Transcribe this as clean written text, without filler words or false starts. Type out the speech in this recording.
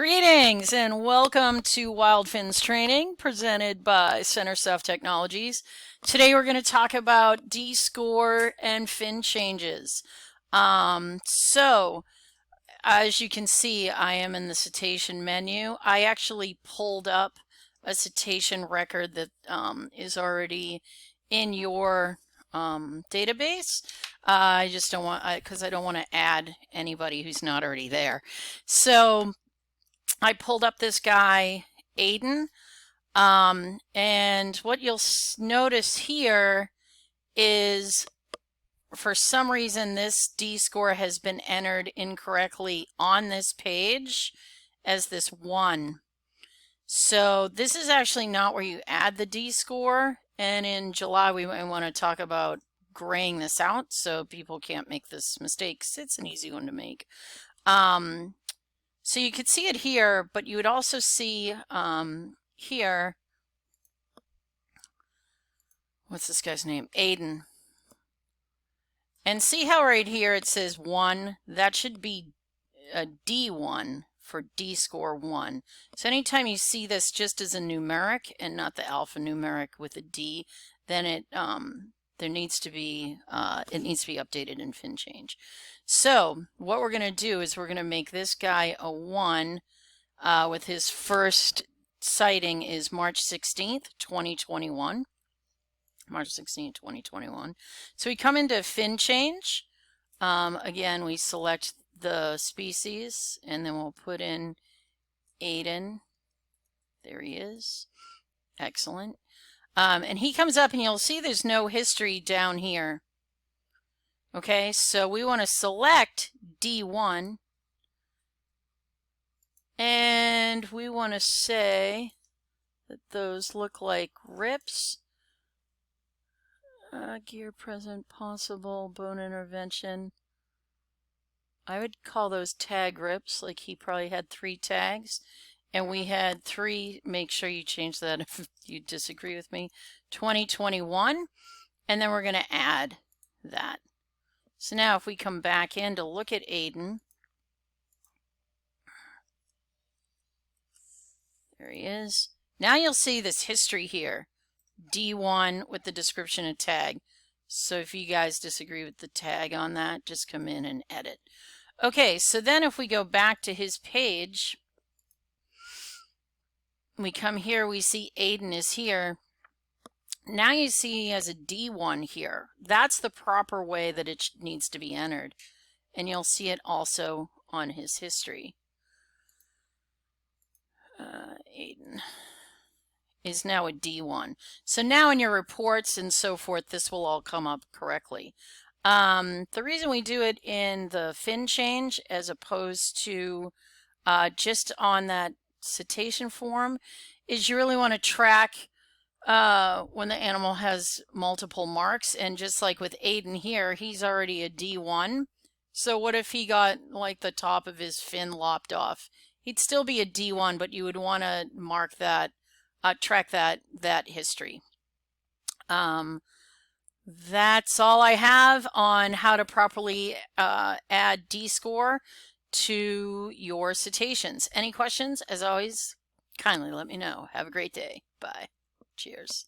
Greetings and welcome to Wild Fins Training presented by CenterSoft Technologies. Today we're going to talk about Dscore and fin changes. As you can see, I am in the citation menu. I actually pulled up a citation record that is already in your database. I just don't want, because I don't want to add anybody who's not already there. So I pulled up this guy, Aiden, and what you'll notice here is for some reason this D-score has been entered incorrectly on this page as this 1. So this is actually not where you add the D-score, and in July we might want to talk about graying this out so people can't make this mistake. It's an easy one to make. So you could see it here, but you would also see here, what's this guy's name? Aiden. And see how right here it says 1? That should be a D1 for D-score 1. So anytime you see this just as a numeric and not the alphanumeric with a D, then it needs to be updated in fin change. So what we're going to do is we're going to make this guy a 1 with his first sighting is March 16th, 2021. March 16th, 2021. So we come into fin change. Again, we select the species and then we'll put in Aiden. There he is. Excellent. And he comes up and you'll see there's no history down here. Okay, so we want to select D1 and we want to say that those look like rips. Gear present, possible, bone intervention. I would call those tag rips, like he probably had 3 tags. And we had 3, make sure you change that if you disagree with me, 2021. And then we're going to add that. So now if we come back in to look at Aiden, there he is. Now you'll see this history here, D1 with the description and tag. So if you guys disagree with the tag on that, just come in and edit. Okay, so then if we go back to his page, we come here, we see Aiden is here. Now you see he has a D1 here. That's the proper way that it needs to be entered. And you'll see it also on his history. Aiden is now a D1. So now in your reports and so forth, this will all come up correctly. The reason we do it in the fin change as opposed to just on that citation form is you really want to track when the animal has multiple marks, and just like with Aiden here, he's already a D1. So what if he got like the top of his fin lopped off? He'd still be a D1, but you would want to mark that, track that history. That's all I have on how to properly add D-score to your citations. Any questions? As always, kindly let me know. Have a great day. Bye. Cheers.